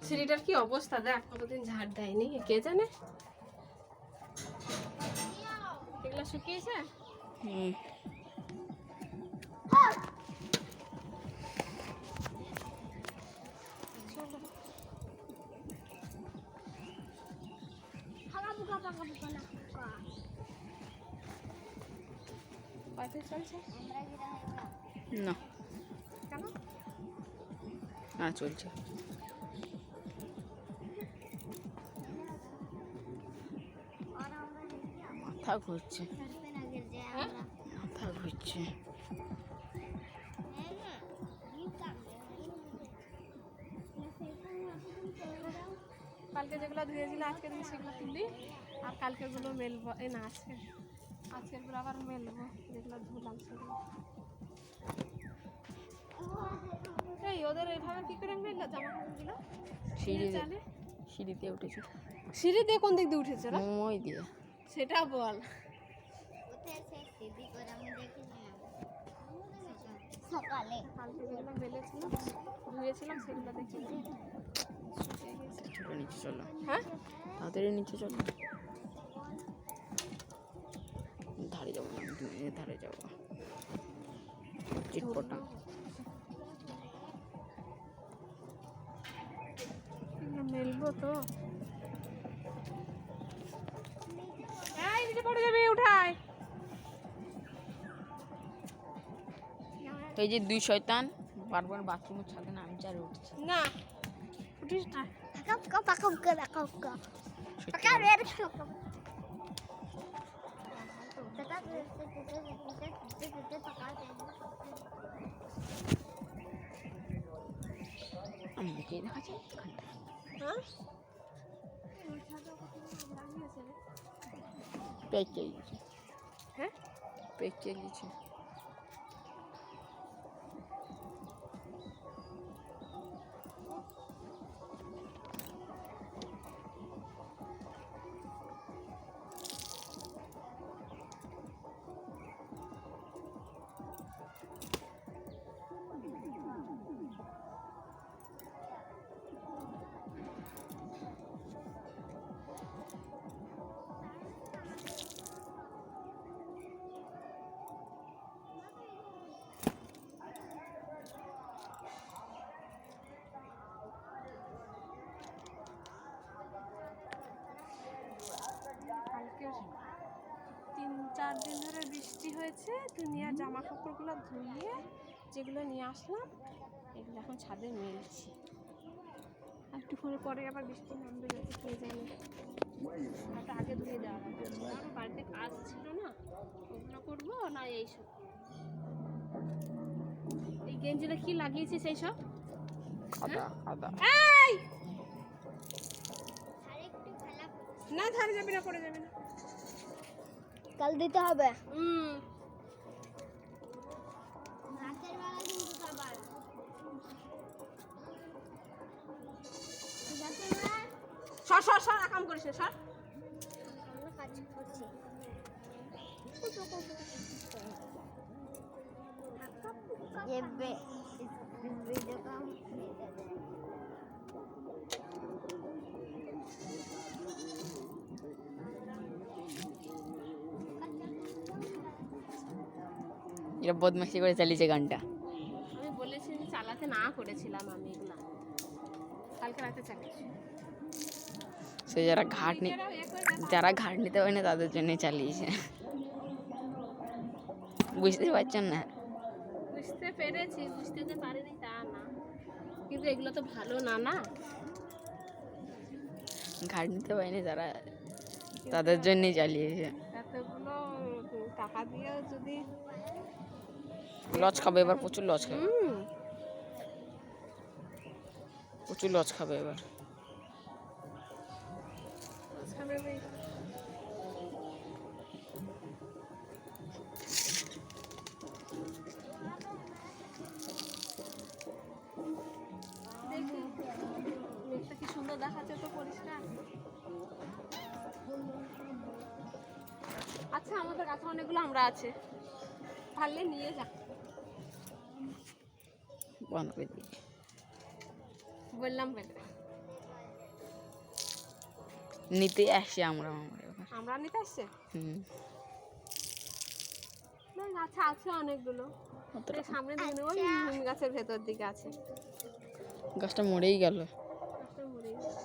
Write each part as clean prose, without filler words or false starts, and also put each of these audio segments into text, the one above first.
সিঁড়িটার কি অবস্থা দেখ, কতদিন ঝাড় দেয়নি, কে জানে। এগুলো শুকিয়েছে। না কেন? না চলছে। মাথা ঘুরছে, মাথা ঘুরছে। কালকে যেগুলো ধুয়েছিল আজকে দিন সেগুলো তুললি, আর কালকেগুলো মেলবো। এই না, আজকেরগুলো আবার মেলবো, যেগুলো ধুলাম সেগুলো। এই ওদের এইভাবে কি করে মেললো জামা কাপড়গুলো? সিঁড়িতে উঠেছে। সিঁড়ি দিয়ে কোন দিক দিয়ে উঠেছে ওরা? ওই দিয়ে। সেটা বল। সকালে কালকে যেগুলো মেলেছিলাম ধুয়েছিলাম সেগুলো দেখি ছোটো নিচে চলো। হ্যাঁ, তাড়াতাড়ি নিচে চলো। ধারে যাবো না, ধারে যাবো। চিটপটা মেলবো তো। এই নিচে পড়ে যাবে, উঠায়। এই যে দুই শয়তান বারবার বাথরুমের ছাদে নামছে আর উঠছে। না উঠিস না। আমাকে দেখা যায় হ্যাঁ, পেকে গেছে। হ্যাঁ, পেকে গেছে। কালকে 3-4 দিন ধরে বৃষ্টি হয়েছে। দুনিয়ার জামা কাপড়গুলো ধুইয়ে যেগুলো নিয়ে আসলাম, এগুলো এখন ছাদে মেলছি। আর একটুক্ষণ পরে আবার বৃষ্টি নামবে, যাতে কে জানে। ওটা আগে ধুয়ে দেওয়া লাগবে। আমার বাড়িতে কাজ ছিল না, ওগুলো করবো না এইসব। এই গেঞ্জিটা কি লাগিয়েছিস এইসব? আদা আদা। এই না, ধারে যাবি না, পড়ে যাবি না। কাল দিতে হবে। রাতের বেলা কিন্তু খাবার সর সর সর, কাম করিস না, সর। আমরা কাজ করছি। এরা বদমাশি করে চালিয়েছে গানটা। আমি বলেছি যে চালাতে না করেছিলাম, আমি এগুলা কালকে রাতে চালিয়েছি। সে যারা ঘাট নিতে পারে না তাদের জন্য চালিয়েছে। বুঝতে পারছেন না? বুঝতে পেরেছি, বুঝতে তো পারিনি তা না, কিন্তু এগুলো তো ভালো না। না, ঘাট নিতে পারেনি যারা, তাদের জন্যই চালিয়েছে। এতগুলো টাকা দিয়ে যদি লজ খাবে এবার, প্রচুর লজ খাবে, প্রচুর লজ খাবে এবার। মেঘটা কি সুন্দর দেখাচ্ছে তো, পরিষ্কার। আচ্ছা, আমাদের কাছে অনেকগুলো আমরা আছে, পারলে নিয়ে যা। বন্ধ করে দিই, বললাম বলে। নিতে আসছি আমরা আমরা নিতে আসছে হুম না গাছে আছে অনেকগুলো অতটা এই সামনে দিকে ওই নিম গাছের ভেতর দিকে আছে গাছটা মরেই গেল। গাছটা মরে গেছে।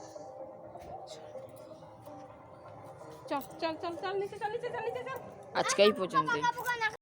চল চল চল চল নিচে চল নিচে চল নিচে চল আজকে এই পর্যন্তই।